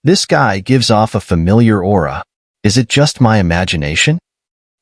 This guy gives off a familiar aura. Is it just my imagination?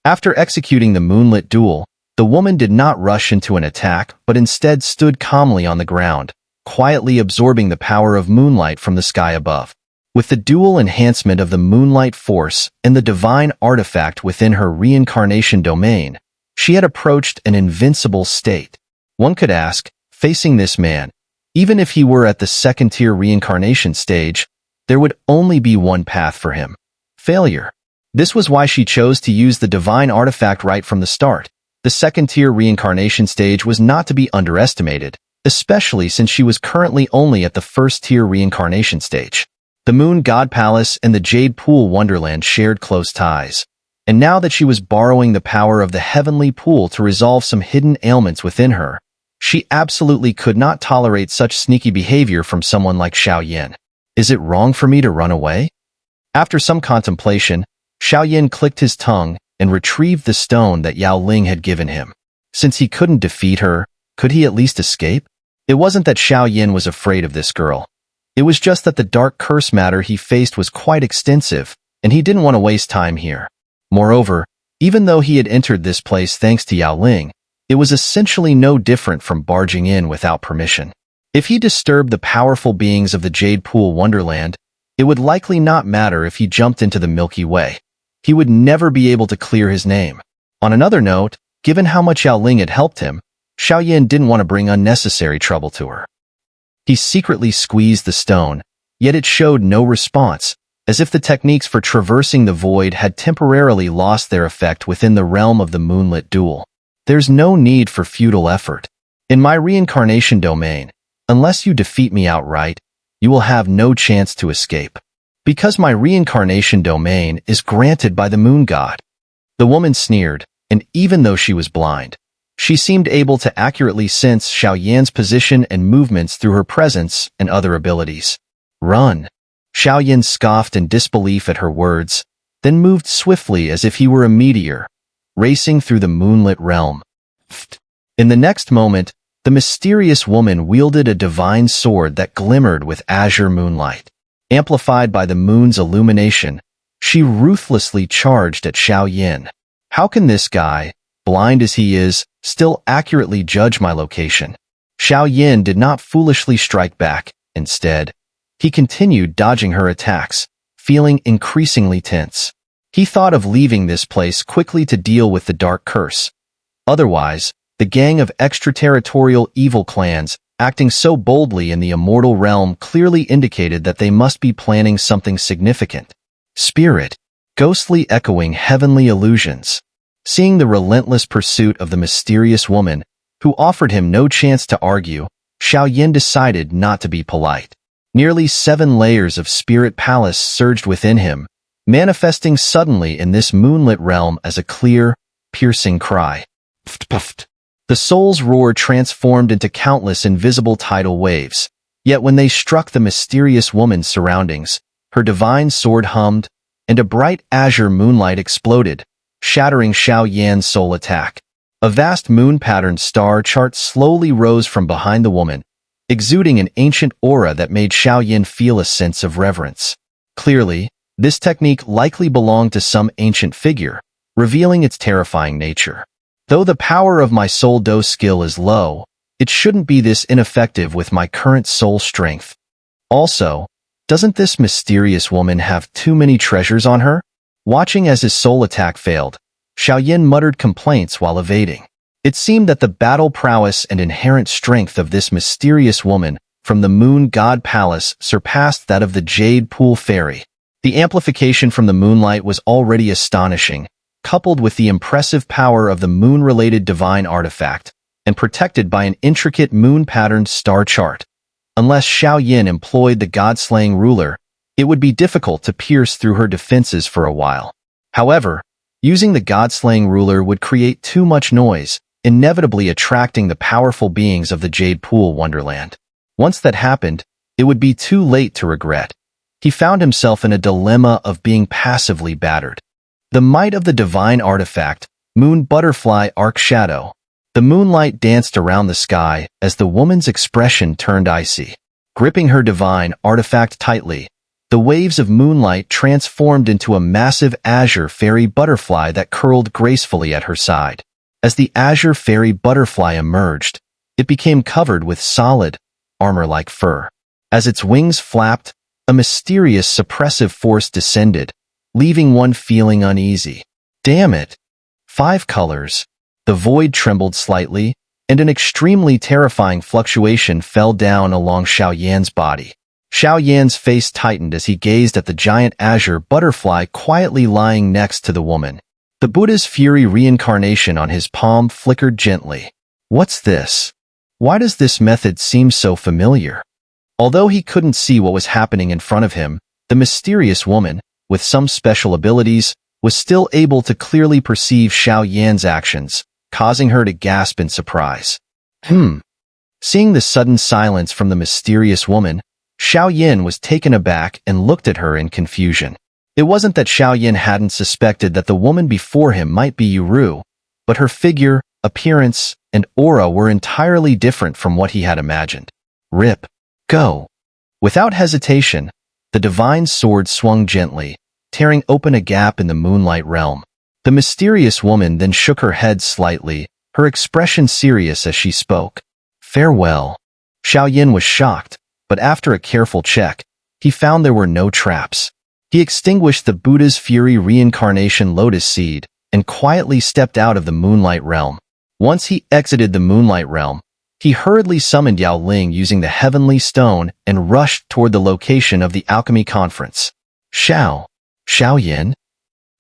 After executing the moonlit duel, the woman did not rush into an attack, but instead stood calmly on the ground, quietly absorbing the power of moonlight from the sky above. With the dual enhancement of the moonlight force and the divine artifact within her reincarnation domain, she had approached an invincible state. One could ask, facing this man, even if he were at the second-tier reincarnation stage, there would only be one path for him: failure. This was why she chose to use the divine artifact right from the start. The second-tier reincarnation stage was not to be underestimated, especially since she was currently only at the first-tier reincarnation stage. The Moon God Palace and the Jade Pool Wonderland shared close ties, and now that she was borrowing the power of the Heavenly Pool to resolve some hidden ailments within her, she absolutely could not tolerate such sneaky behavior from someone like Xiao. Is it wrong for me to run away? After some contemplation, Xiao clicked his tongue and retrieved the stone that Yao Ling had given him. Since he couldn't defeat her, could he at least escape? It wasn't that Xiao was afraid of this girl. It was just that the dark curse matter he faced was quite extensive, and he didn't want to waste time here. Moreover, even though he had entered this place thanks to Yao Ling, it was essentially no different from barging in without permission. If he disturbed the powerful beings of the Jade Pool Wonderland, it would likely not matter if he jumped into the Milky Way. He would never be able to clear his name. On another note, given how much Yao Ling had helped him, Xiao didn't want to bring unnecessary trouble to her. He secretly squeezed the stone, yet it showed no response, as if the techniques for traversing the void had temporarily lost their effect within the realm of the moonlit duel. There's no need for futile effort. In my reincarnation domain, unless you defeat me outright, you will have no chance to escape. Because my reincarnation domain is granted by the moon god. The woman sneered, and even though she was blind, she seemed able to accurately sense Xiao position and movements through her presence and other abilities. Run. Xiao scoffed in disbelief at her words, then moved swiftly as if he were a meteor, racing through the moonlit realm. In the next moment, the mysterious woman wielded a divine sword that glimmered with azure moonlight. Amplified by the moon's illumination, she ruthlessly charged at Xiao. How can this guy, blind as he is, still accurately judge my location? Xiao did not foolishly strike back. Instead, he continued dodging her attacks, feeling increasingly tense. He thought of leaving this place quickly to deal with the dark curse. Otherwise, the gang of extraterritorial evil clans acting so boldly in the immortal realm clearly indicated that they must be planning something significant. Spirit, ghostly echoing heavenly illusions. Seeing the relentless pursuit of the mysterious woman, who offered him no chance to argue, Xiao decided not to be polite. Nearly 7 layers of spirit palace surged within him, manifesting suddenly in this moonlit realm as a clear, piercing cry. Pft. The soul's roar transformed into countless invisible tidal waves, yet when they struck the mysterious woman's surroundings, her divine sword hummed, and a bright azure moonlight exploded, shattering Xiao soul attack. A vast moon-patterned star chart slowly rose from behind the woman, exuding an ancient aura that made Xiao feel a sense of reverence. Clearly, this technique likely belonged to some ancient figure, revealing its terrifying nature. Though the power of my soul do skill is low, it shouldn't be this ineffective with my current soul strength. Also, doesn't this mysterious woman have too many treasures on her? Watching as his soul attack failed, Xiao muttered complaints while evading. It seemed that the battle prowess and inherent strength of this mysterious woman from the Moon God Palace surpassed that of the Jade Pool Fairy. The amplification from the moonlight was already astonishing, coupled with the impressive power of the moon-related divine artifact, and protected by an intricate moon-patterned star chart. Unless Xiao employed the god-slaying ruler, it would be difficult to pierce through her defenses for a while. However, using the god-slaying ruler would create too much noise, inevitably attracting the powerful beings of the Jade Pool Wonderland. Once that happened, it would be too late to regret. He found himself in a dilemma of being passively battered. The might of the divine artifact, Moon Butterfly Arc Shadow. The moonlight danced around the sky as the woman's expression turned icy. Gripping her divine artifact tightly, The waves of moonlight transformed into a massive azure fairy butterfly that curled gracefully at her side. As the azure fairy butterfly emerged, it became covered with solid, armor-like fur. As its wings flapped, a mysterious suppressive force descended, leaving one feeling uneasy. Damn it! 5 colors. The void trembled slightly, and an extremely terrifying fluctuation fell down along Xiao Yan's body. Xiao Yan's face tightened as he gazed at the giant azure butterfly quietly lying next to the woman. The Buddha's Fury reincarnation on his palm flickered gently. What's this? Why does this method seem so familiar? Although he couldn't see what was happening in front of him, the mysterious woman, with some special abilities, was still able to clearly perceive Xiao Yan's actions, causing her to gasp in surprise. Seeing the sudden silence from the mysterious woman, Xiao Yan was taken aback and looked at her in confusion. It wasn't that Xiao Yan hadn't suspected that the woman before him might be Yuru, but her figure, appearance, and aura were entirely different from what he had imagined. Rip. Go. Without hesitation, the divine sword swung gently, tearing open a gap in the moonlight realm. The mysterious woman then shook her head slightly, her expression serious as she spoke. Farewell. Xiao Yan was shocked, but after a careful check, he found there were no traps. He extinguished the Buddha's Fury reincarnation lotus seed and quietly stepped out of the moonlight realm. Once he exited the moonlight realm, he hurriedly summoned Yao Ling using the heavenly stone and rushed toward the location of the alchemy conference. Xiao Yan?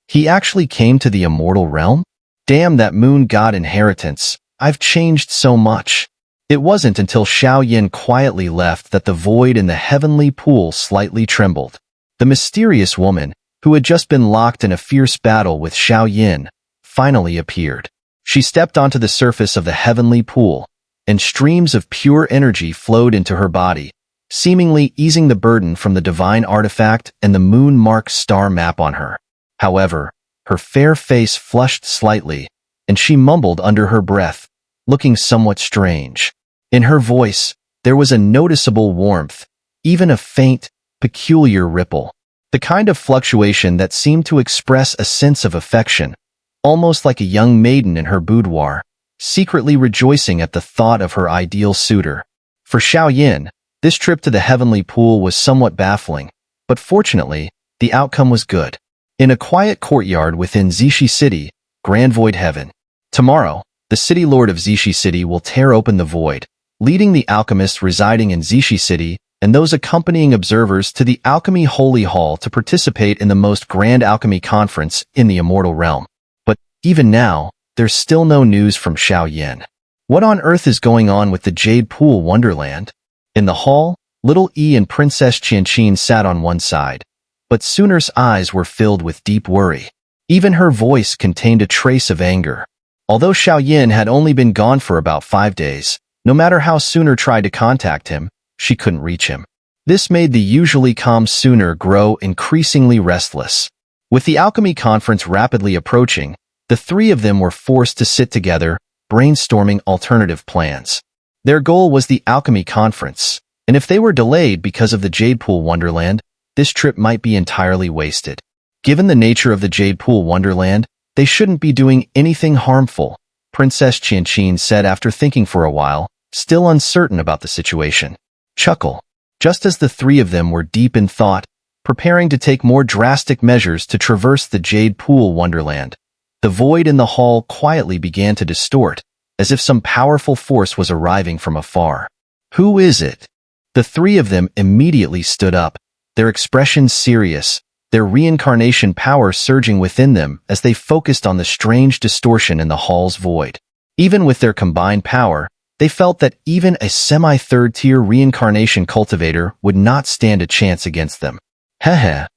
He actually came to the immortal realm? Damn that moon god inheritance, I've changed so much. It wasn't until Xiao Yan quietly left that the void in the heavenly pool slightly trembled. The mysterious woman, who had just been locked in a fierce battle with Xiao Yan, finally appeared. She stepped onto the surface of the heavenly pool, and streams of pure energy flowed into her body, seemingly easing the burden from the divine artifact and the moon-marked star map on her. However, her fair face flushed slightly, and she mumbled under her breath, looking somewhat strange. In her voice, there was a noticeable warmth, even a faint, peculiar ripple, the kind of fluctuation that seemed to express a sense of affection, almost like a young maiden in her boudoir, secretly rejoicing at the thought of her ideal suitor. For Xiao Yan, this trip to the heavenly pool was somewhat baffling, but fortunately, the outcome was good. In a quiet courtyard within Zishi City, Grand Void Heaven. Tomorrow, the City Lord of Zishi City will tear open the void, leading the alchemists residing in Zishi City and those accompanying observers to the Alchemy Holy Hall to participate in the most grand alchemy conference in the immortal realm. But even now, there's still no news from Xiao Yan. What on earth is going on with the Jade Pool Wonderland? In the hall, little E and Princess Qianqin sat on one side, but Xun'er's eyes were filled with deep worry. Even her voice contained a trace of anger. Although Xiao Yan had only been gone for about 5 days, no matter how Xun'er tried to contact him, she couldn't reach him. This made the usually calm Xun'er grow increasingly restless. With the alchemy conference rapidly approaching, the three of them were forced to sit together, brainstorming alternative plans. Their goal was the alchemy conference, and if they were delayed because of the Jade Pool Wonderland, this trip might be entirely wasted. Given the nature of the Jade Pool Wonderland, they shouldn't be doing anything harmful, Princess Qianqin said after thinking for a while, still uncertain about the situation. Chuckle. Just as the three of them were deep in thought, preparing to take more drastic measures to traverse the Jade Pool Wonderland, the void in the hall quietly began to distort, as if some powerful force was arriving from afar. Who is it? The three of them immediately stood up, their expressions serious, their reincarnation power surging within them as they focused on the strange distortion in the hall's void. Even with their combined power, they felt that even a semi-third-tier reincarnation cultivator would not stand a chance against them. Heh.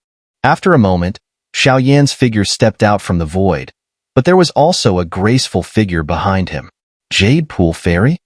After a moment, Xiao Yan's figure stepped out from the void, but there was also a graceful figure behind him. Jade Pool Fairy?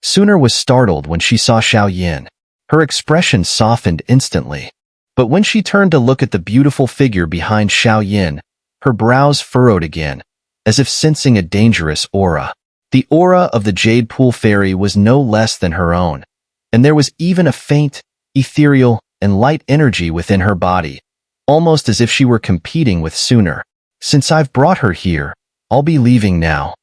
Xun'er was startled when she saw Xiao Yan. Her expression softened instantly. But when she turned to look at the beautiful figure behind Xiao Yan, her brows furrowed again, as if sensing a dangerous aura. The aura of the Jade Pool Fairy was no less than her own, and there was even a faint, ethereal, and light energy within her body, almost as if she were competing with Xun'er. Since I've brought her here, I'll be leaving now.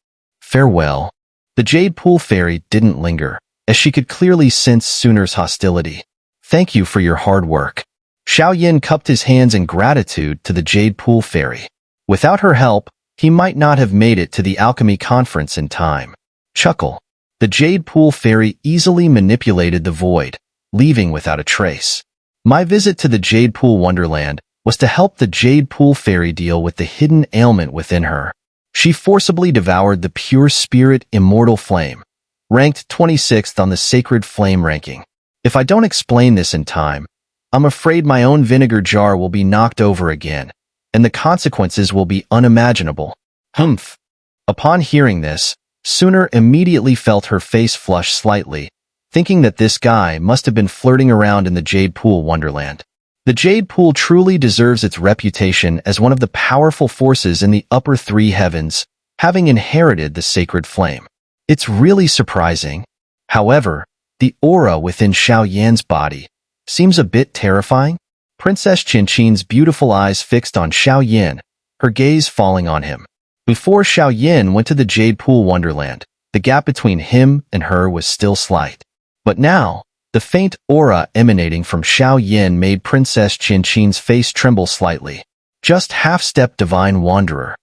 Farewell. The Jade Pool Fairy didn't linger, as she could clearly sense Xun'er's hostility. Thank you for your hard work. Xiao cupped his hands in gratitude to the Jade Pool Fairy. Without her help, he might not have made it to the alchemy conference in time. Chuckle. The Jade Pool Fairy easily manipulated the void, leaving without a trace. My visit to the Jade Pool Wonderland was to help the Jade Pool Fairy deal with the hidden ailment within her. She forcibly devoured the pure spirit immortal flame, ranked 26th on the sacred flame ranking. If I don't explain this in time, I'm afraid my own vinegar jar will be knocked over again, and the consequences will be unimaginable. Humph. Upon hearing this, Xun'er immediately felt her face flush slightly, thinking that this guy must have been flirting around in the Jade Pool Wonderland. The Jade Pool truly deserves its reputation as one of the powerful forces in the upper three heavens, having inherited the sacred flame. It's really surprising. However, the aura within Xiaoyan's body seems a bit terrifying. Princess Qinqin's beautiful eyes fixed on Xiaoyan, her gaze falling on him. Before Xiaoyan went to the Jade Pool Wonderland, the gap between him and her was still slight. But now, the faint aura emanating from Xiaoyan made Princess Qinqin's face tremble slightly. Just half-step divine wanderer.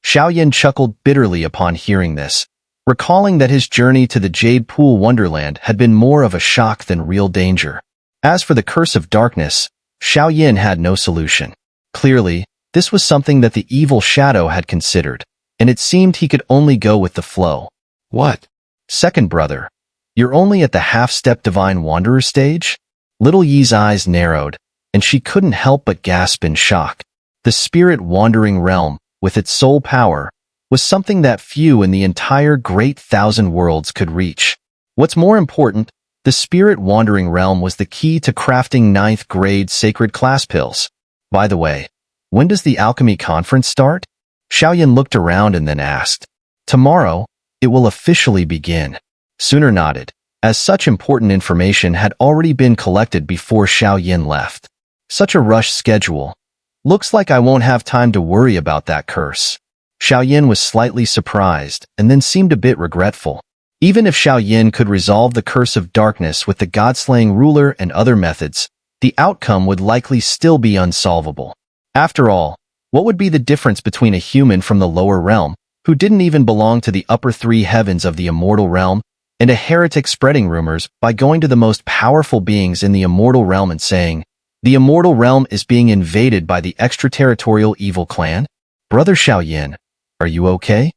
Xiaoyan chuckled bitterly upon hearing this, recalling that his journey to the Jade Pool Wonderland had been more of a shock than real danger. As for the curse of darkness, Xiaoyan had no solution. Clearly, this was something that the evil shadow had considered, and it seemed he could only go with the flow. What? Second brother, you're only at the half-step divine wanderer stage? Little Yi's eyes narrowed, and she couldn't help but gasp in shock. The spirit wandering realm, with its soul power, was something that few in the entire great thousand worlds could reach. What's more important, the spirit wandering realm was the key to crafting 9th grade sacred class pills. By the way, when does the alchemy conference start? Xiaoyan looked around and then asked. Tomorrow, it will officially begin. Xun'er nodded, as such important information had already been collected before Xiaoyan left. Such a rush schedule. Looks like I won't have time to worry about that curse. Xiaoyan was slightly surprised and then seemed a bit regretful. Even if Xiaoyan could resolve the curse of darkness with the god-slaying ruler and other methods, the outcome would likely still be unsolvable. After all, what would be the difference between a human from the lower realm, who didn't even belong to the upper three heavens of the immortal realm, and a heretic spreading rumors by going to the most powerful beings in the immortal realm and saying, the immortal realm is being invaded by the extraterritorial evil clan? Brother Xiaoyan, are you okay?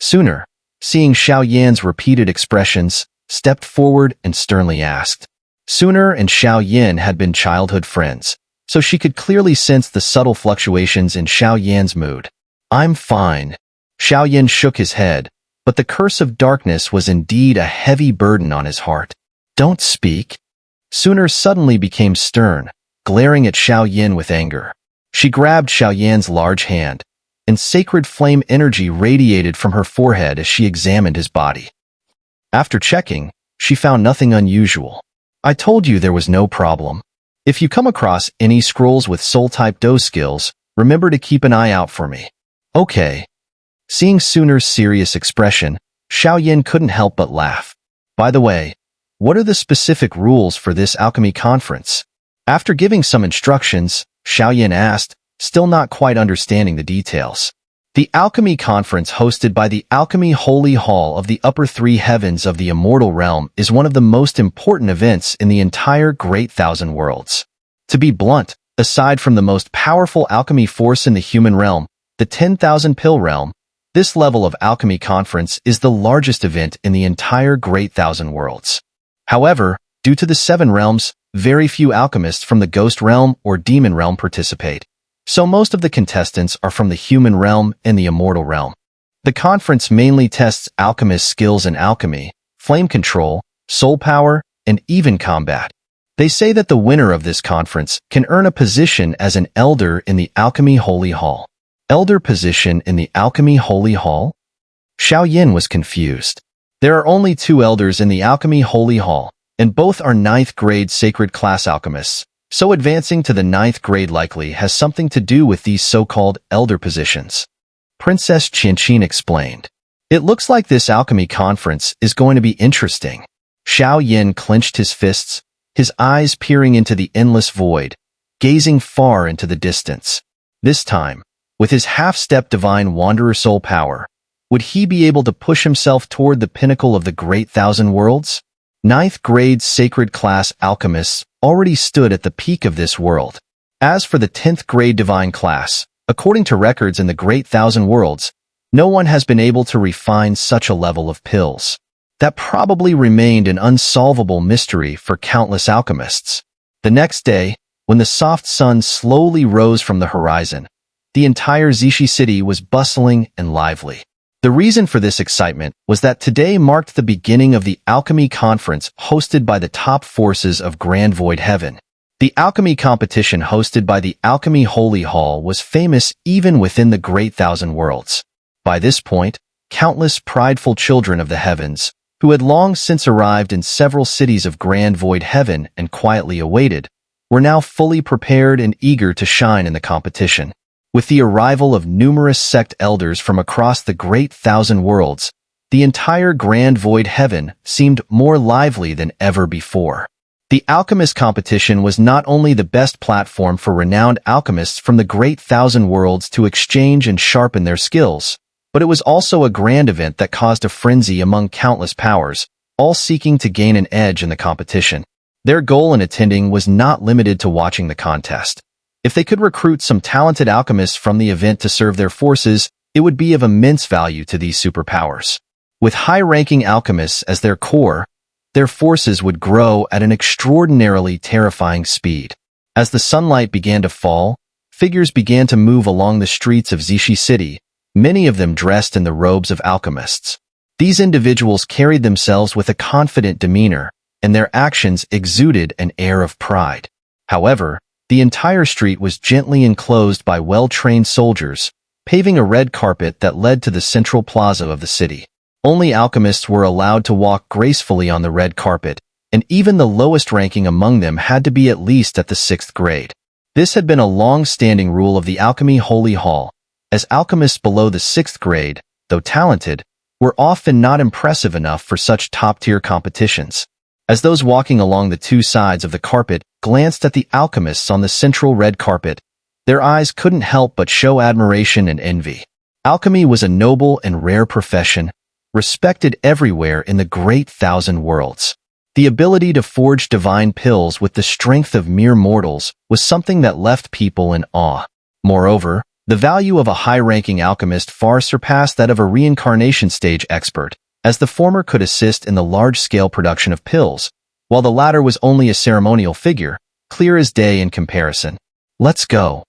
Xun'er, seeing Xiaoyan's repeated expressions, stepped forward and sternly asked. Xun'er and Xiaoyan had been childhood friends, so she could clearly sense the subtle fluctuations in Xiaoyan's mood. I'm fine. Xiaoyan shook his head, but the curse of darkness was indeed a heavy burden on his heart. Don't speak. Xun'er suddenly became stern, glaring at Xiaoyan with anger. She grabbed Xiaoyan's large hand, and sacred flame energy radiated from her forehead as she examined his body. After checking, she found nothing unusual. I told you there was no problem. If you come across any scrolls with soul-type Do skills, remember to keep an eye out for me. Okay. Seeing Xun'er's serious expression, Xiaoyan couldn't help but laugh. By the way, what are the specific rules for this alchemy conference? After giving some instructions, Xiaoyan asked, still not quite understanding the details. The alchemy conference hosted by the Alchemy Holy Hall of the Upper Three Heavens of the Immortal Realm is one of the most important events in the entire Great Thousand Worlds. To be blunt, aside from the most powerful alchemy force in the human realm, the 10,000 Pill Realm, this level of alchemy conference is the largest event in the entire Great Thousand Worlds. However, due to the 7 realms, very few alchemists from the Ghost Realm or Demon Realm participate. So most of the contestants are from the human realm and the immortal realm. The conference mainly tests alchemists' skills in alchemy, flame control, soul power, and even combat. They say that the winner of this conference can earn a position as an elder in the Alchemy Holy Hall. Elder position in the Alchemy Holy Hall? Xiaoyan was confused. There are only 2 elders in the Alchemy Holy Hall, and both are 9th grade sacred class alchemists, So advancing to the 9th grade likely has something to do with these so-called elder positions. Princess Qianqin explained. It looks like this alchemy conference is going to be interesting. Xiao Yin clenched his fists, his eyes peering into the endless void, gazing far into the distance. This time, with his half-step divine wanderer soul power, would he be able to push himself toward the pinnacle of the great thousand worlds? 9th grade sacred class alchemists already stood at the peak of this world. As for the 10th grade divine class, according to records in the great thousand worlds, no one has been able to refine such a level of pills. That probably remained an unsolvable mystery for countless alchemists. The next day, when the soft sun slowly rose from the horizon, the entire Xixi city was bustling and lively. The reason for this excitement was that today marked the beginning of the alchemy conference hosted by the top forces of Grand Void Heaven. The alchemy competition hosted by the Alchemy Holy Hall was famous even within the Great Thousand Worlds. By this point, countless prideful children of the heavens, who had long since arrived in several cities of Grand Void Heaven and quietly awaited, were now fully prepared and eager to shine in the competition. With the arrival of numerous sect elders from across the Great Thousand Worlds, the entire Grand Void Heaven seemed more lively than ever before. The alchemist competition was not only the best platform for renowned alchemists from the Great Thousand Worlds to exchange and sharpen their skills, but it was also a grand event that caused a frenzy among countless powers, all seeking to gain an edge in the competition. Their goal in attending was not limited to watching the contest. If they could recruit some talented alchemists from the event to serve their forces, it would be of immense value to these superpowers. With high-ranking alchemists as their core, their forces would grow at an extraordinarily terrifying speed. As the sunlight began to fall, figures began to move along the streets of Xixi City, many of them dressed in the robes of alchemists. These individuals carried themselves with a confident demeanor, and their actions exuded an air of pride. However, the entire street was gently enclosed by well-trained soldiers, paving a red carpet that led to the central plaza of the city. Only alchemists were allowed to walk gracefully on the red carpet, and even the lowest ranking among them had to be at least at the 6th grade. This had been a long-standing rule of the Alchemy Holy Hall, as alchemists below the 6th grade, though talented, were often not impressive enough for such top-tier competitions. As those walking along the two sides of the carpet glanced at the alchemists on the central red carpet, their eyes couldn't help but show admiration and envy. Alchemy was a noble and rare profession, respected everywhere in the Great Thousand Worlds. The ability to forge divine pills with the strength of mere mortals was something that left people in awe. Moreover, the value of a high-ranking alchemist far surpassed that of a reincarnation stage expert, as the former could assist in the large-scale production of pills, while the latter was only a ceremonial figure, clear as day in comparison. Let's go.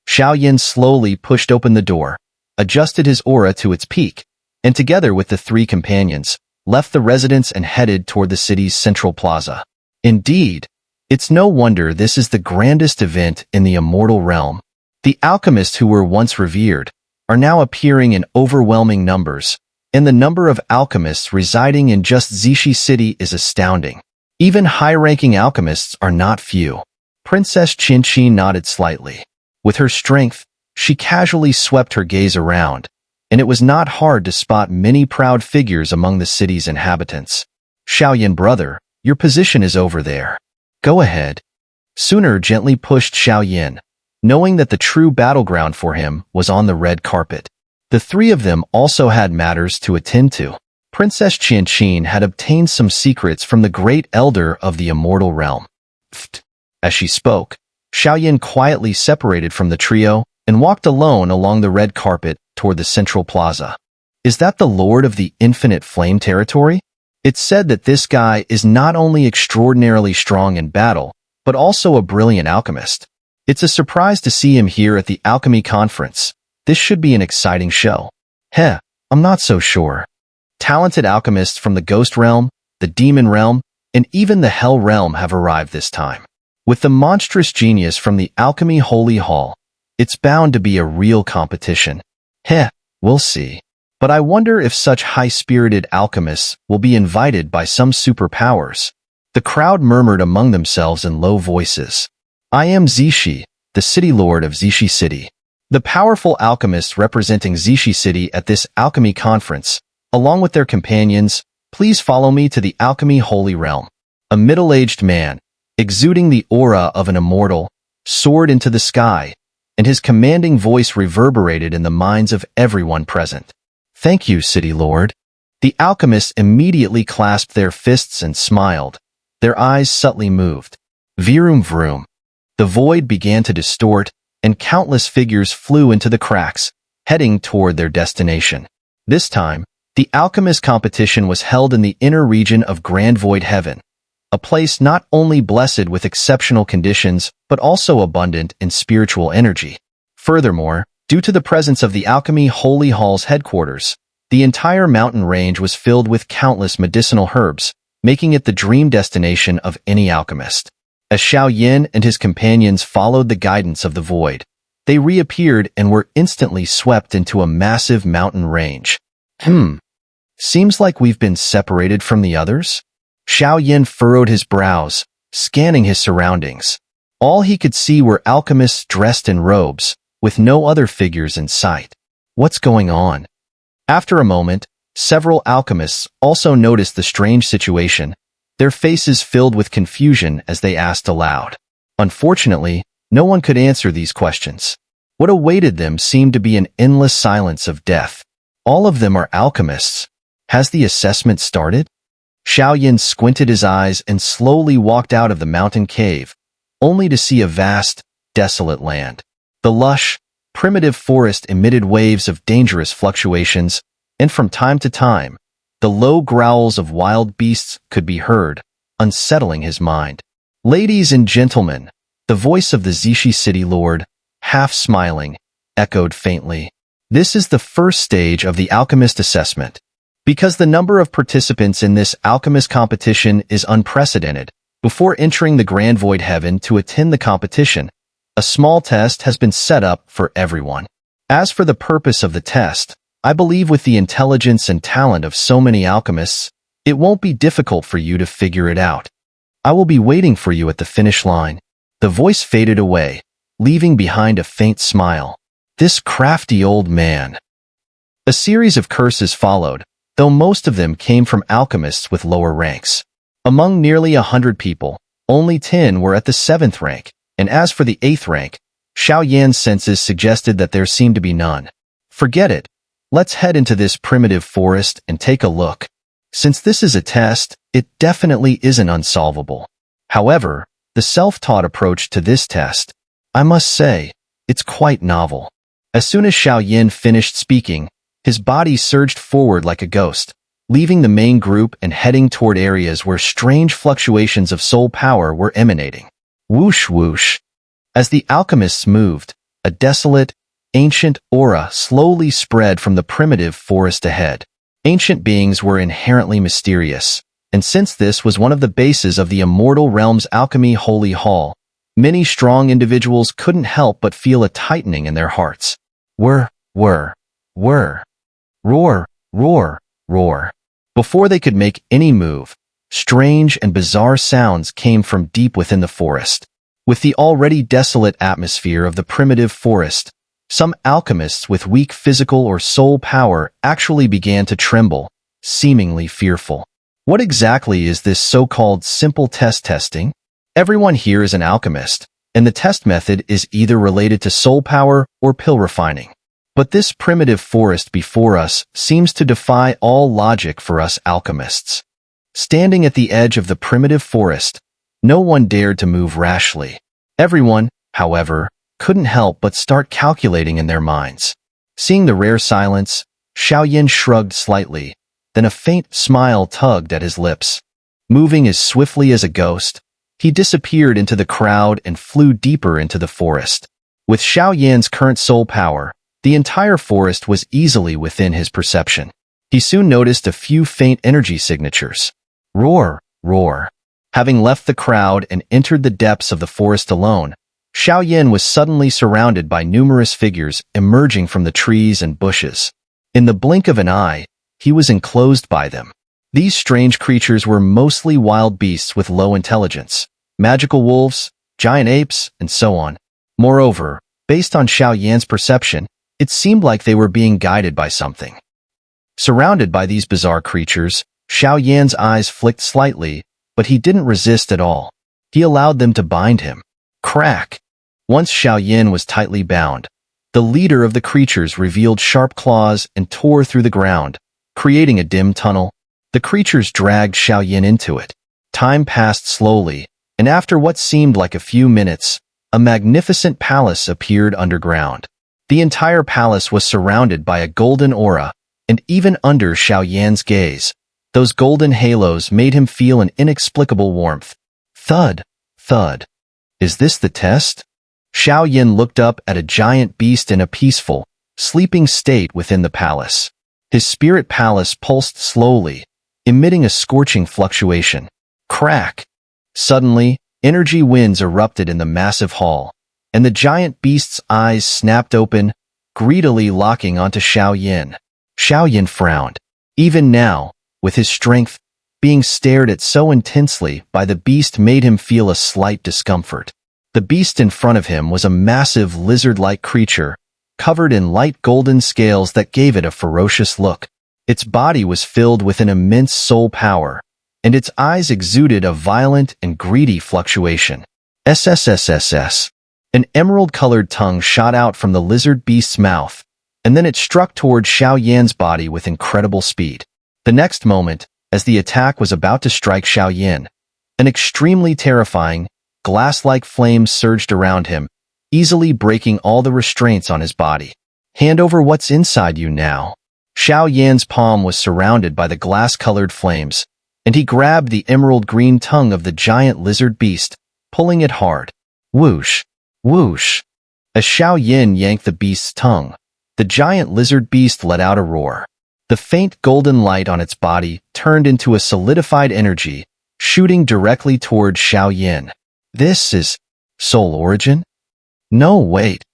Xiao Yin slowly pushed open the door, adjusted his aura to its peak, and together with the three companions, left the residence and headed toward the city's central plaza. Indeed, it's no wonder this is the grandest event in the immortal realm. The alchemists who were once revered are now appearing in overwhelming numbers, and the number of alchemists residing in just Xixi City is astounding. Even high-ranking alchemists are not few. Princess Qianqin nodded slightly. With her strength, she casually swept her gaze around, and it was not hard to spot many proud figures among the city's inhabitants. Xiaoyan brother, your position is over there. Go ahead. Xun'er gently pushed Xiaoyan, knowing that the true battleground for him was on the red carpet. The three of them also had matters to attend to. Princess Qianqin had obtained some secrets from the great elder of the immortal realm. As she spoke, Xiaoyan quietly separated from the trio and walked alone along the red carpet toward the central plaza. Is that the Lord of the Infinite Flame territory? It's said that this guy is not only extraordinarily strong in battle, but also a brilliant alchemist. It's a surprise to see him here at the alchemy conference. This should be an exciting show. Heh, I'm not so sure. Talented alchemists from the ghost realm, the demon realm, and even the hell realm have arrived this time. With the monstrous genius from the Alchemy Holy Hall, it's bound to be a real competition. Heh, we'll see. But I wonder if such high-spirited alchemists will be invited by some superpowers. The crowd murmured among themselves in low voices. I am Zishi, the city lord of Zishi City. The powerful alchemists representing Zishi City at this alchemy conference, along with their companions, please follow me to the alchemy holy realm. A middle-aged man, exuding the aura of an immortal, soared into the sky, and his commanding voice reverberated in the minds of everyone present. Thank you, City Lord. The alchemists immediately clasped their fists and smiled, their eyes subtly moved. Vroom vroom. The void began to distort, and countless figures flew into the cracks, heading toward their destination. This time, the alchemist competition was held in the inner region of Grand Void Heaven, a place not only blessed with exceptional conditions, but also abundant in spiritual energy. Furthermore, due to the presence of the Alchemy Holy Hall's headquarters, the entire mountain range was filled with countless medicinal herbs, making it the dream destination of any alchemist. As Xiao and his companions followed the guidance of the void, they reappeared and were instantly swept into a massive mountain range. Seems like we've been separated from the others? Xiao furrowed his brows, scanning his surroundings. All he could see were alchemists dressed in robes, with no other figures in sight. What's going on? After a moment, several alchemists also noticed the strange situation, their faces filled with confusion as they asked aloud. Unfortunately, no one could answer these questions. What awaited them seemed to be an endless silence of death. All of them are alchemists. Has the assessment started? Xiao squinted his eyes and slowly walked out of the mountain cave, only to see a vast, desolate land. The lush, primitive forest emitted waves of dangerous fluctuations, and from time to time, the low growls of wild beasts could be heard, unsettling his mind. Ladies and gentlemen, the voice of the Zishi City Lord, half smiling, echoed faintly. This is the first stage of the alchemist assessment. Because the number of participants in this alchemist competition is unprecedented, before entering the Grand Void Heaven to attend the competition, a small test has been set up for everyone. As for the purpose of the test, I believe with the intelligence and talent of so many alchemists, it won't be difficult for you to figure it out. I will be waiting for you at the finish line. The voice faded away, leaving behind a faint smile. This crafty old man. A series of curses followed, though most of them came from alchemists with lower ranks. Among nearly 100 people, only 10 were at the 7th rank, and as for the 8th rank, Xiao senses suggested that there seemed to be none. Forget it. Let's head into this primitive forest and take a look. Since this is a test, it definitely isn't unsolvable. However, the self-taught approach to this test, I must say, it's quite novel. As soon as Xiao finished speaking, his body surged forward like a ghost, leaving the main group and heading toward areas where strange fluctuations of soul power were emanating. Whoosh whoosh. As the alchemists moved, a desolate, ancient aura slowly spread from the primitive forest ahead. Ancient beings were inherently mysterious, and since this was one of the bases of the immortal realm's alchemy holy hall, many strong individuals couldn't help but feel a tightening in their hearts. Whir, whir, whir. Roar, roar, roar. Before they could make any move, strange and bizarre sounds came from deep within the forest. With the already desolate atmosphere of the primitive forest, some alchemists with weak physical or soul power actually began to tremble, seemingly fearful. What exactly is this so-called simple testing? Everyone here is an alchemist, and the test method is either related to soul power or pill refining. But this primitive forest before us seems to defy all logic for us alchemists. Standing at the edge of the primitive forest, no one dared to move rashly. Everyone, however, couldn't help but start calculating in their minds. Seeing the rare silence, Xiao shrugged slightly, then a faint smile tugged at his lips. Moving as swiftly as a ghost, he disappeared into the crowd and flew deeper into the forest. With Xiao current soul power, the entire forest was easily within his perception. He soon noticed a few faint energy signatures. Roar, roar. Having left the crowd and entered the depths of the forest alone, Xiao was suddenly surrounded by numerous figures emerging from the trees and bushes. In the blink of an eye, he was enclosed by them. These strange creatures were mostly wild beasts with low intelligence, magical wolves, giant apes, and so on. Moreover, based on Xiao Yan's perception, it seemed like they were being guided by something. Surrounded by these bizarre creatures, Xiao Yan's eyes flicked slightly, but he didn't resist at all. He allowed them to bind him. Crack! Once Xiao Yan was tightly bound, the leader of the creatures revealed sharp claws and tore through the ground, creating a dim tunnel. The creatures dragged Xiao Yan into it. Time passed slowly, and after what seemed like a few minutes, a magnificent palace appeared underground. The entire palace was surrounded by a golden aura, and even under Xiao Yan's gaze, those golden halos made him feel an inexplicable warmth. Thud, thud. Is this the test? Xiao Yan looked up at a giant beast in a peaceful, sleeping state within the palace. His spirit palace pulsed slowly, emitting a scorching fluctuation. Crack! Suddenly, energy winds erupted in the massive hall, and the giant beast's eyes snapped open, greedily locking onto Xiao Yan. Xiao Yan frowned. Even now, with his strength, being stared at so intensely by the beast made him feel a slight discomfort. The beast in front of him was a massive lizard-like creature, covered in light golden scales that gave it a ferocious look. Its body was filled with an immense soul power, and its eyes exuded a violent and greedy fluctuation. SSSSS. An emerald-colored tongue shot out from the lizard beast's mouth, and then it struck toward Xiao Yan's body with incredible speed. The next moment, as the attack was about to strike Xiao Yan, an extremely terrifying, glass-like flame surged around him, easily breaking all the restraints on his body. Hand over what's inside you now. Xiao Yan's palm was surrounded by the glass-colored flames, and he grabbed the emerald-green tongue of the giant lizard beast, pulling it hard. Whoosh! Whoosh! As Xiao Yan yanked the beast's tongue, the giant lizard beast let out a roar. The faint golden light on its body turned into a solidified energy, shooting directly toward Xiao Yan. This is soul origin? No, wait.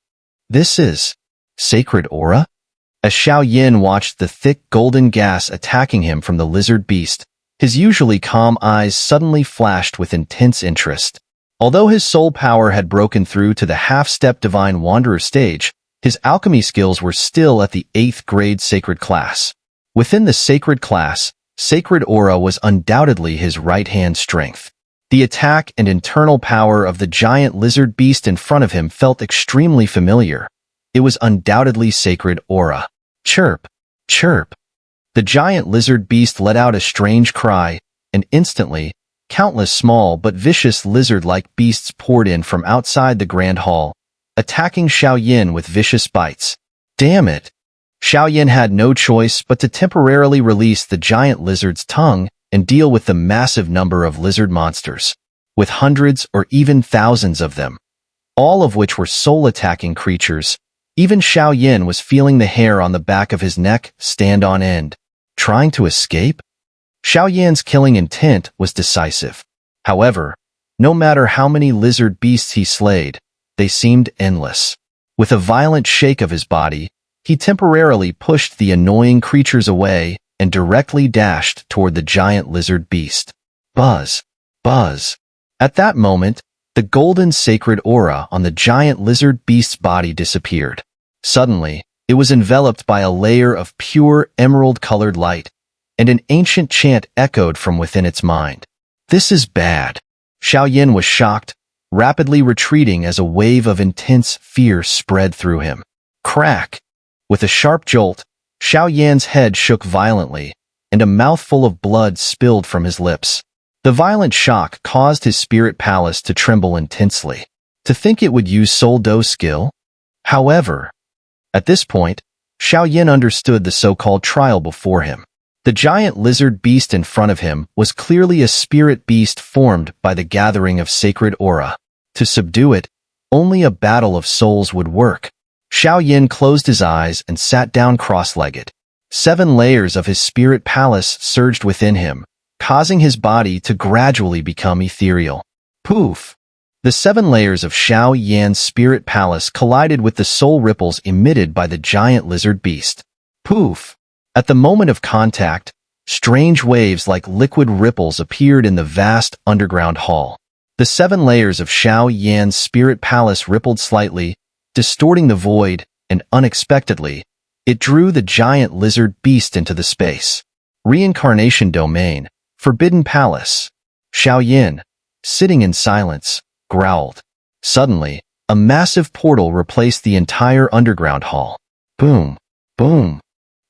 This is sacred aura? As Xiao Yan watched the thick golden gas attacking him from the lizard beast, his usually calm eyes suddenly flashed with intense interest. Although his soul power had broken through to the half-step Divine Wanderer stage, his alchemy skills were still at the 8th grade sacred class. Within the sacred class, sacred aura was undoubtedly his right-hand strength. The attack and internal power of the giant lizard beast in front of him felt extremely familiar. It was undoubtedly sacred aura. Chirp! Chirp! The giant lizard beast let out a strange cry, and instantly, countless small but vicious lizard-like beasts poured in from outside the grand hall, attacking Xiao Yan with vicious bites. Damn it! Xiao Yan had no choice but to temporarily release the giant lizard's tongue and deal with the massive number of lizard monsters, with hundreds or even thousands of them, all of which were soul-attacking creatures. Even Xiao Yan was feeling the hair on the back of his neck stand on end. Trying to escape? Xiao Yan's killing intent was decisive. However, no matter how many lizard beasts he slayed, they seemed endless. With a violent shake of his body, he temporarily pushed the annoying creatures away and directly dashed toward the giant lizard beast. Buzz! Buzz! At that moment, the golden sacred aura on the giant lizard beast's body disappeared. Suddenly, it was enveloped by a layer of pure emerald-colored light, and an ancient chant echoed from within its mind. This is bad. Xiao Yan was shocked, rapidly retreating as a wave of intense fear spread through him. Crack! With a sharp jolt, Xiao Yan's head shook violently, and a mouthful of blood spilled from his lips. The violent shock caused his spirit palace to tremble intensely. To think it would use Soul Do's skill? However, at this point, Xiao Yan understood the so-called trial before him. The giant lizard beast in front of him was clearly a spirit beast formed by the gathering of sacred aura. To subdue it, only a battle of souls would work. Xiao Yan closed his eyes and sat down cross-legged. 7 layers of his spirit palace surged within him, causing his body to gradually become ethereal. Poof! The 7 layers of Xiao Yan's spirit palace collided with the soul ripples emitted by the giant lizard beast. Poof! At the moment of contact, strange waves like liquid ripples appeared in the vast underground hall. The 7 layers of Xiao Yan's spirit palace rippled slightly, distorting the void, and unexpectedly, it drew the giant lizard beast into the space. Reincarnation domain, forbidden palace. Xiao Yan, sitting in silence, growled. Suddenly, a massive portal replaced the entire underground hall. Boom, boom.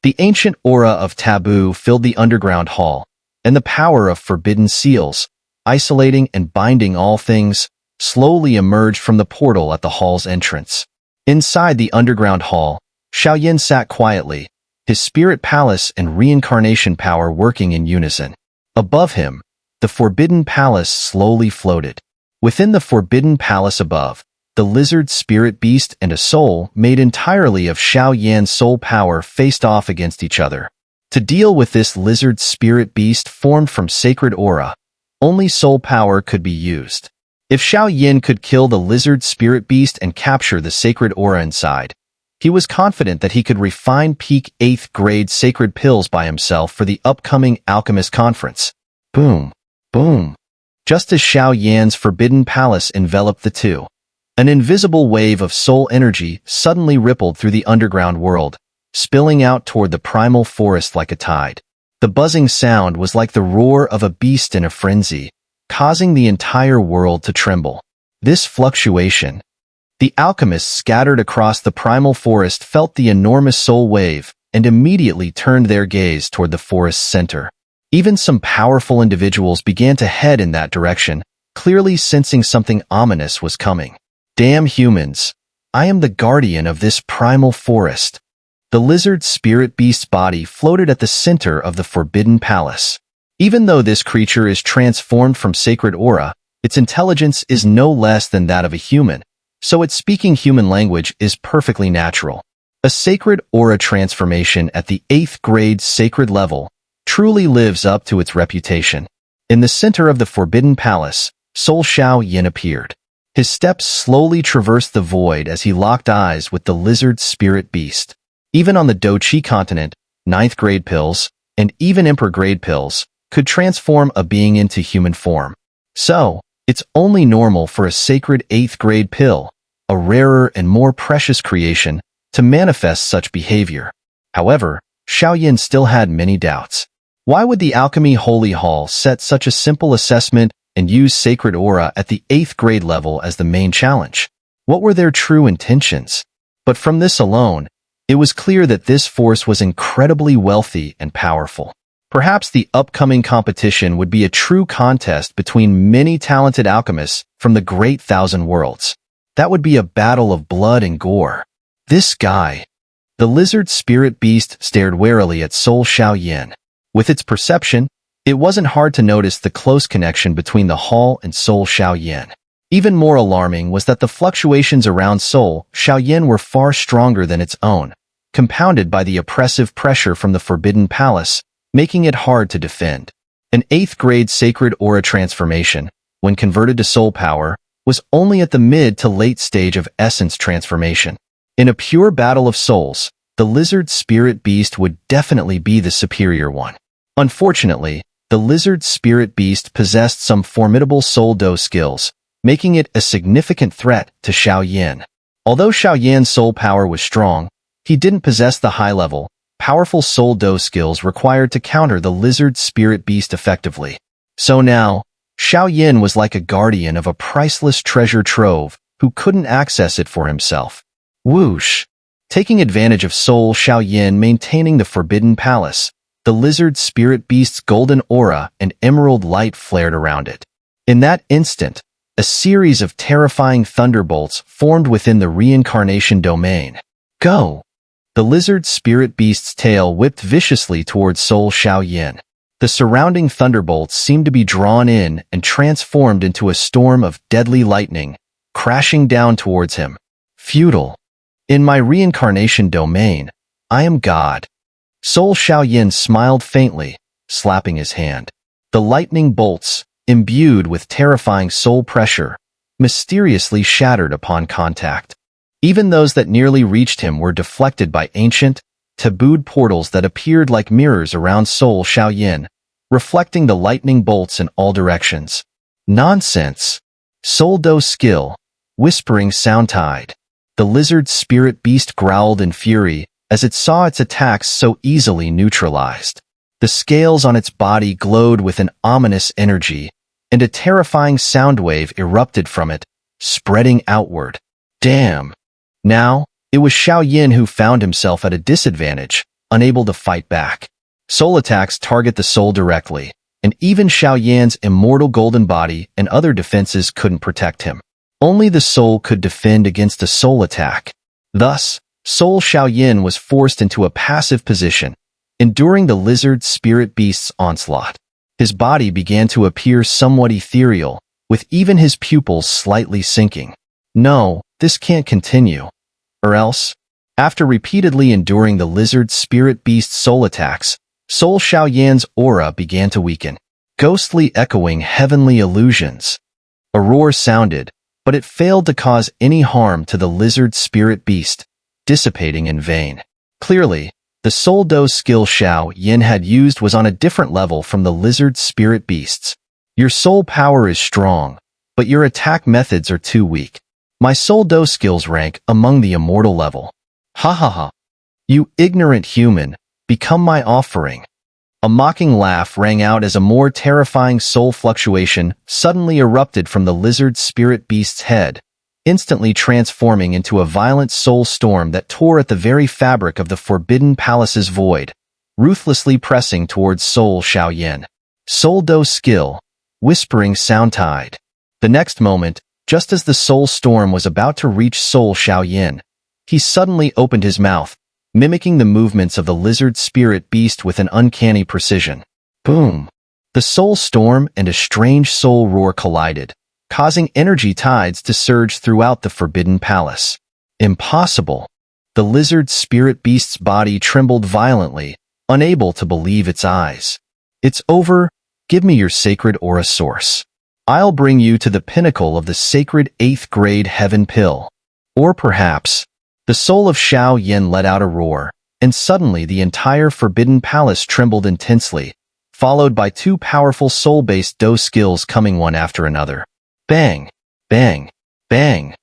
The ancient aura of taboo filled the underground hall, and the power of forbidden seals, isolating and binding all things, slowly emerged from the portal at the hall's entrance. Inside the underground hall, Xiao Yan sat quietly, his spirit palace and reincarnation power working in unison. Above him, the forbidden palace slowly floated. Within the forbidden palace above, the lizard spirit beast and a soul made entirely of Xiao Yan's soul power faced off against each other. To deal with this lizard spirit beast formed from sacred aura, only soul power could be used. If Xiao Yan could kill the lizard spirit beast and capture the sacred aura inside, he was confident that he could refine peak 8th grade sacred pills by himself for the upcoming alchemist conference. Boom, boom. Just as Xiao Yan's forbidden palace enveloped the two, an invisible wave of soul energy suddenly rippled through the underground world, spilling out toward the primal forest like a tide. The buzzing sound was like the roar of a beast in a frenzy, causing the entire world to tremble. This fluctuation, the alchemists scattered across the primal forest felt the enormous soul wave and immediately turned their gaze toward the forest's center. Even some powerful individuals began to head in that direction, clearly sensing something ominous was coming. Damn humans! I am the guardian of this primal forest. The lizard spirit beast's body floated at the center of the forbidden palace. Even though this creature is transformed from sacred aura, its intelligence is no less than that of a human, so its speaking human language is perfectly natural. A sacred aura transformation at the 8th grade sacred level truly lives up to its reputation. In the center of the forbidden palace, Soul Xiao Yan appeared. His steps slowly traversed the void as he locked eyes with the lizard spirit beast. Even on the Doqi continent, 9th grade pills, and even emperor grade pills, could transform a being into human form. So, it's only normal for a sacred 8th grade pill, a rarer and more precious creation, to manifest such behavior. However, Xiao Yan still had many doubts. Why would the Alchemy Holy Hall set such a simple assessment and use sacred aura at the 8th grade level as the main challenge? What were their true intentions? But from this alone, it was clear that this force was incredibly wealthy and powerful. Perhaps the upcoming competition would be a true contest between many talented alchemists from the Great Thousand Worlds. That would be a battle of blood and gore. This guy. The lizard spirit beast stared warily at Soul Xiao Yan. With its perception, it wasn't hard to notice the close connection between the hall and Soul Xiao Yan. Even more alarming was that the fluctuations around Soul Xiao Yan were far stronger than its own, compounded by the oppressive pressure from the Forbidden Palace, making it hard to defend. An 8th grade sacred aura transformation, when converted to soul power, was only at the mid to late stage of essence transformation. In a pure battle of souls, the lizard spirit beast would definitely be the superior one. Unfortunately, the lizard spirit beast possessed some formidable soul do skills, making it a significant threat to Xiao Yan. Although Xiao Yan's soul power was strong, he didn't possess the high-level, powerful soul do skills required to counter the lizard spirit beast effectively. So now, Xiao Yan was like a guardian of a priceless treasure trove who couldn't access it for himself. Whoosh! Taking advantage of Soul Xiao Yan maintaining the Forbidden Palace, the lizard spirit beast's golden aura and emerald light flared around it. In that instant, a series of terrifying thunderbolts formed within the reincarnation domain. Go! The lizard spirit beast's tail whipped viciously towards Soul Xiao Yan. The surrounding thunderbolts seemed to be drawn in and transformed into a storm of deadly lightning, crashing down towards him. Futile. In my reincarnation domain, I am God. Soul Xiao Yan smiled faintly, slapping his hand. The lightning bolts, imbued with terrifying soul pressure, mysteriously shattered upon contact. Even those that nearly reached him were deflected by ancient, tabooed portals that appeared like mirrors around Soul Xiao Yan, reflecting the lightning bolts in all directions. Nonsense! Soul Do skill, whispering sound tide. The lizard spirit beast growled in fury as it saw its attacks so easily neutralized. The scales on its body glowed with an ominous energy, and a terrifying sound wave erupted from it, spreading outward. Damn! Now, it was Xiao Yin who found himself at a disadvantage, unable to fight back. Soul attacks target the soul directly, and even Xiao Yan's immortal golden body and other defenses couldn't protect him. Only the soul could defend against a soul attack. Thus, Soul Xiao Yin was forced into a passive position, enduring the lizard spirit beast's onslaught. His body began to appear somewhat ethereal, with even his pupils slightly sinking. No, this can't continue. Or else, after repeatedly enduring the lizard spirit beast's soul attacks, Soul Xiao Yan's aura began to weaken, ghostly echoing heavenly illusions. A roar sounded, but it failed to cause any harm to the lizard spirit beast, dissipating in vain. Clearly, the Soul Do skill Xiao Yin had used was on a different level from the lizard spirit beasts. Your soul power is strong, but your attack methods are too weak. My Soul Do skills rank among the immortal level. Ha ha ha. You ignorant human, become my offering. A mocking laugh rang out as a more terrifying soul fluctuation suddenly erupted from the lizard spirit beast's head, instantly transforming into a violent soul storm that tore at the very fabric of the Forbidden Palace's void, ruthlessly pressing towards Soul Xiao Yin. Soul Do skill, whispering sound tide. The next moment, just as the soul storm was about to reach Soul Xiao Yin, he suddenly opened his mouth, mimicking the movements of the lizard spirit beast with an uncanny precision. Boom! The soul storm and a strange soul roar collided, causing energy tides to surge throughout the Forbidden Palace. Impossible! The lizard spirit beast's body trembled violently, unable to believe its eyes. It's over. Give me your sacred aura source. I'll bring you to the pinnacle of the sacred 8th grade heaven pill. Or perhaps, the soul of Xiao Yin let out a roar, and suddenly the entire Forbidden Palace trembled intensely, followed by two powerful soul-based Do skills coming one after another. Bang! Bang! Bang!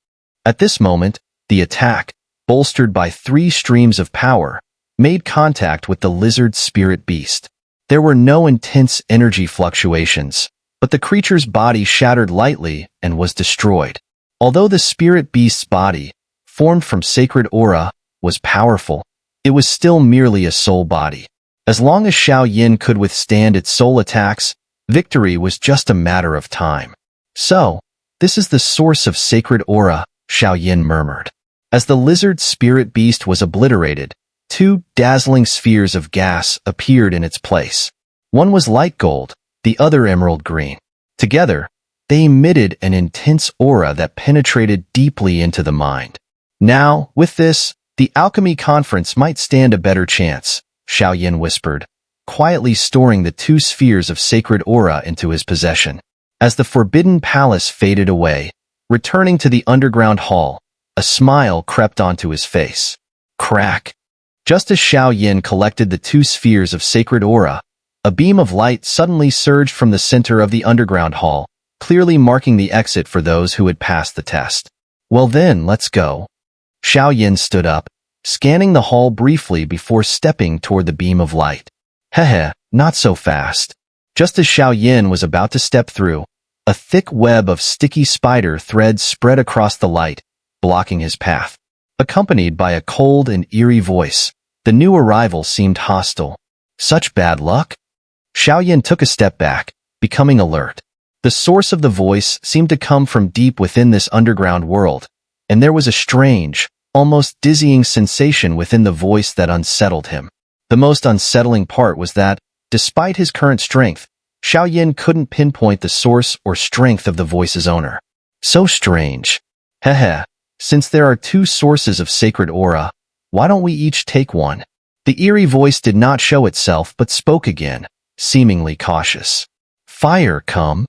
At this moment, the attack, bolstered by 3 streams of power, made contact with the lizard spirit beast. There were no intense energy fluctuations, but the creature's body shattered lightly and was destroyed. Although the spirit beast's body, formed from sacred aura, was powerful, it was still merely a soul body. As long as Xiao Yin could withstand its soul attacks, victory was just a matter of time. So, this is the source of sacred aura, Xiao Yin murmured. As the lizard spirit beast was obliterated, 2 dazzling spheres of gas appeared in its place. One was light gold, the other emerald green. Together, they emitted an intense aura that penetrated deeply into the mind. Now, with this, the alchemy conference might stand a better chance, Xiao Yin whispered, quietly storing the 2 spheres of sacred aura into his possession. As the Forbidden Palace faded away, returning to the underground hall, a smile crept onto his face. Crack! Just as Xiao Yin collected the 2 spheres of sacred aura, a beam of light suddenly surged from the center of the underground hall, clearly marking the exit for those who had passed the test. Well then, let's go. Xiao Yin stood up, scanning the hall briefly before stepping toward the beam of light. Hehe, not so fast. Just as Xiao Yin was about to step through, a thick web of sticky spider threads spread across the light, blocking his path. Accompanied by a cold and eerie voice, the new arrival seemed hostile. Such bad luck? Xiao Yin took a step back, becoming alert. The source of the voice seemed to come from deep within this underground world, and there was a strange, almost dizzying sensation within the voice that unsettled him. The most unsettling part was that, despite his current strength, Xiao Yin couldn't pinpoint the source or strength of the voice's owner. So strange. Hehe, since there are 2 sources of sacred aura, why don't we each take one? The eerie voice did not show itself but spoke again, seemingly cautious. Fire, come.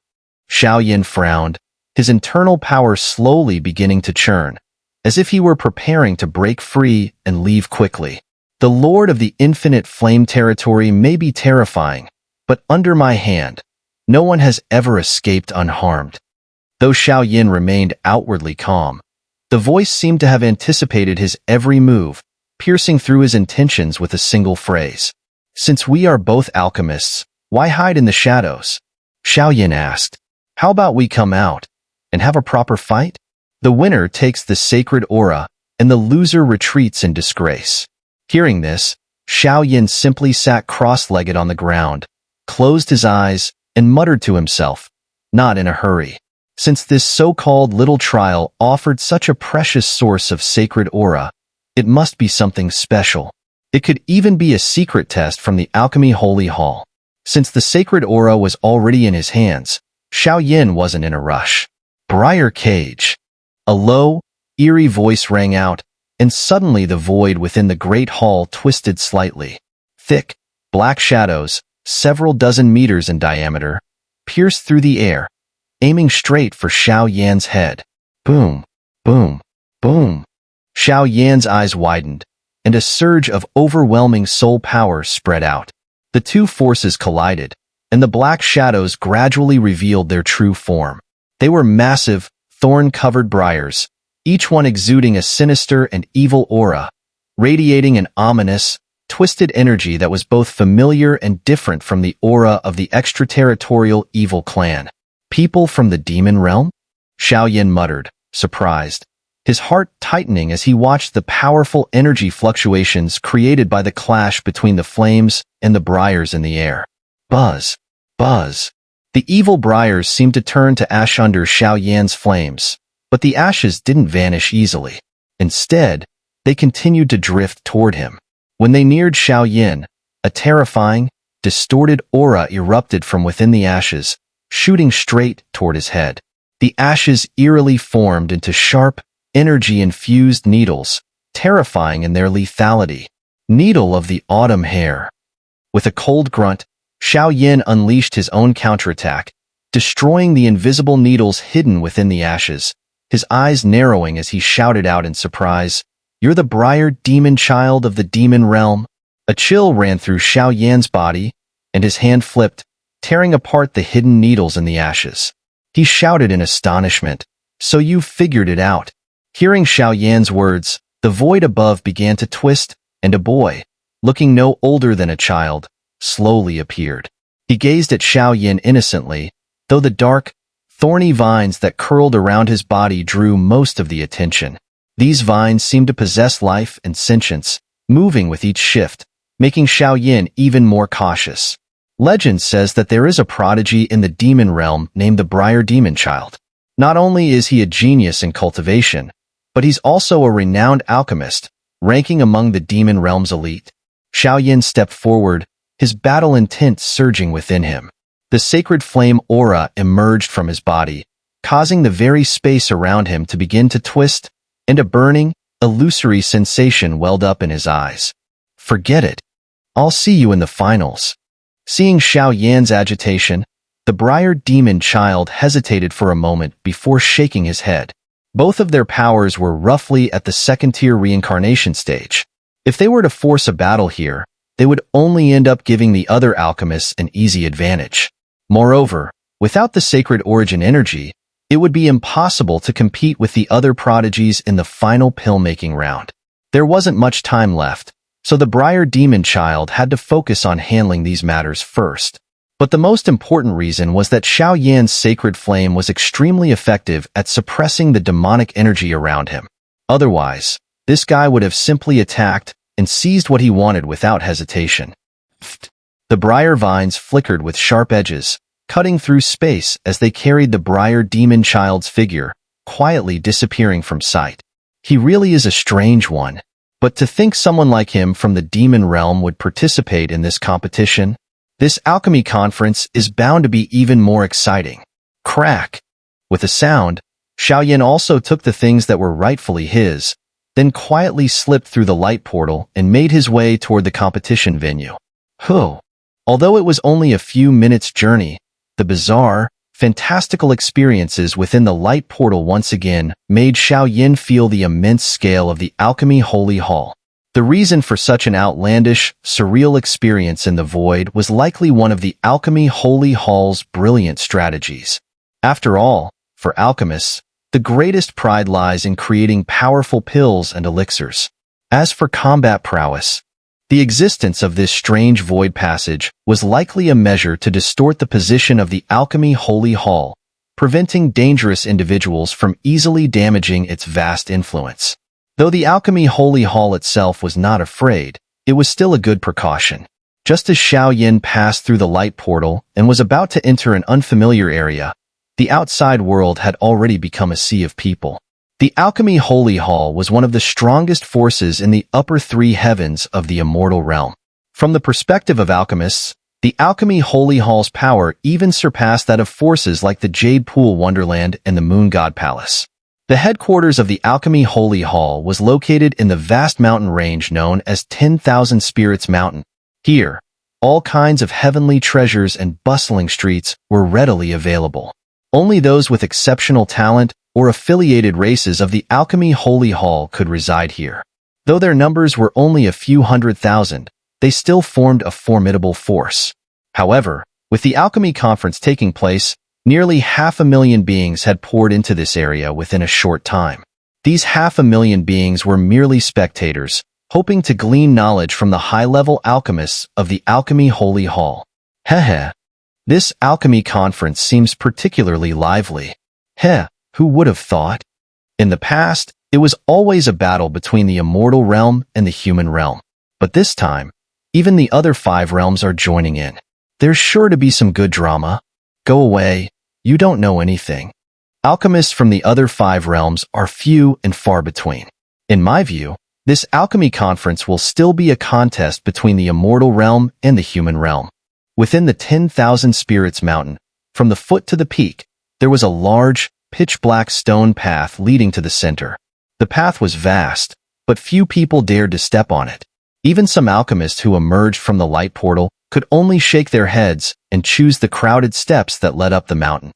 Xiao Yin frowned, his internal power slowly beginning to churn, as if he were preparing to break free and leave quickly. The Lord of the Infinite Flame territory may be terrifying, but under my hand, no one has ever escaped unharmed. Though Xiao Yin remained outwardly calm, the voice seemed to have anticipated his every move, piercing through his intentions with a single phrase. "Since we are both alchemists, why hide in the shadows?" Xiao Yin asked. "How about we come out and have a proper fight? The winner takes the sacred aura, and the loser retreats in disgrace." Hearing this, Xiao Yin simply sat cross-legged on the ground, closed his eyes, and muttered to himself, "Not in a hurry." Since this so-called little trial offered such a precious source of sacred aura, it must be something special. It could even be a secret test from the Alchemy Holy Hall. Since the sacred aura was already in his hands, Xiao Yin wasn't in a rush. Briar Cage. A low, eerie voice rang out, and suddenly the void within the great hall twisted slightly. Thick, black shadows, several dozen meters in diameter, pierced through the air, aiming straight for Xiao Yan's head. Boom, boom, boom. Xiao Yan's eyes widened, and a surge of overwhelming soul power spread out. The two forces collided, and the black shadows gradually revealed their true form. They were massive, thorn-covered briars, each one exuding a sinister and evil aura, radiating an ominous, twisted energy that was both familiar and different from the aura of the extraterritorial evil clan. "People from the demon realm?" Xiao Yin muttered, surprised, his heart tightening as he watched the powerful energy fluctuations created by the clash between the flames and the briars in the air. Buzz, buzz. The evil briars seemed to turn to ash under Xiao Yan's flames, but the ashes didn't vanish easily. Instead, they continued to drift toward him. When they neared Xiao Yin, a terrifying, distorted aura erupted from within the ashes, shooting straight toward his head. The ashes eerily formed into sharp, energy-infused needles, terrifying in their lethality. Needle of the autumn hair. With a cold grunt, Xiao Yin unleashed his own counterattack, destroying the invisible needles hidden within the ashes, his eyes narrowing as he shouted out in surprise, "You're the briar demon child of the demon realm?" A chill ran through Xiao Yan's body, and his hand flipped, tearing apart the hidden needles in the ashes. He shouted in astonishment, "So you've figured it out." Hearing Xiao Yan's words, the void above began to twist, and a boy, looking no older than a child, slowly appeared. He gazed at Xiao Yin innocently, though the dark, thorny vines that curled around his body drew most of the attention. These vines seemed to possess life and sentience, moving with each shift, making Xiao Yin even more cautious. Legend says that there is a prodigy in the demon realm named the Briar Demon Child. Not only is he a genius in cultivation, but he's also a renowned alchemist, ranking among the demon realm's elite. Xiao Yin stepped forward, his battle intent surging within him. The sacred flame aura emerged from his body, causing the very space around him to begin to twist, and a burning, illusory sensation welled up in his eyes. "Forget it. I'll see you in the finals." Seeing Xiao Yan's agitation, the Briar Demon Child hesitated for a moment before shaking his head. Both of their powers were roughly at the second-tier reincarnation stage. If they were to force a battle here, they would only end up giving the other alchemists an easy advantage. Moreover, without the sacred origin energy, it would be impossible to compete with the other prodigies in the final pill-making round. There wasn't much time left, so the Briar Demon Child had to focus on handling these matters first. But the most important reason was that Xiao Yan's sacred flame was extremely effective at suppressing the demonic energy around him. Otherwise, this guy would have simply attacked and seized what he wanted without hesitation. The briar vines flickered with sharp edges, cutting through space as they carried the Briar Demon Child's figure, quietly disappearing from sight. He really is a strange one. But to think someone like him from the demon realm would participate in this competition, this alchemy conference is bound to be even more exciting. Crack! With a sound, Xiao Yin also took the things that were rightfully his, then quietly slipped through the light portal and made his way toward the competition venue. Although it was only a few minutes' journey, the bizarre, fantastical experiences within the light portal once again made Xiao Yin feel the immense scale of the Alchemy Holy Hall. The reason for such an outlandish, surreal experience in the void was likely one of the Alchemy Holy Hall's brilliant strategies. After all, For alchemists, the greatest pride lies in creating powerful pills and elixirs. As for combat prowess, the existence of this strange void passage was likely a measure to distort the position of the alchemy holy hall, preventing dangerous individuals from easily damaging its vast influence. Though the alchemy holy hall itself was not afraid, it was still a good precaution. Just as Xiao Yin passed through the light portal and was about to enter an unfamiliar area, the outside world had already become a sea of people. The alchemy holy hall was one of the strongest forces in the upper three heavens of the immortal realm. From the perspective of alchemists, the alchemy holy hall's power even surpassed that of forces like the Jade Pool Wonderland and the Moon God Palace. The headquarters of the alchemy holy hall was located in the vast mountain range known as 10,000 Spirits Mountain. Here, all kinds of heavenly treasures and bustling streets were readily available. Only those with exceptional talent or affiliated races of the alchemy holy hall could reside here. Though their numbers were only a few 100,000, they still formed a formidable force. However, with the alchemy conference taking place, nearly 500,000 beings had poured into this area within a short time. These 500,000 beings were merely spectators, hoping to glean knowledge from the high-level alchemists of the alchemy holy hall. Heh. This alchemy conference seems particularly lively. Who would have thought? In the past, it was always a battle between the immortal realm and the human realm. But this time, even the other 5 realms are joining in. There's sure to be some good drama. Go away, you don't know anything. Alchemists from the other 5 realms are few and far between. In my view, this alchemy conference will still be a contest between the immortal realm and the human realm. Within the 10,000 Spirits Mountain, from the foot to the peak, there was a large, pitch-black stone path leading to the center. The path was vast, but few people dared to step on it. Even some alchemists who emerged from the light portal could only shake their heads and choose the crowded steps that led up the mountain.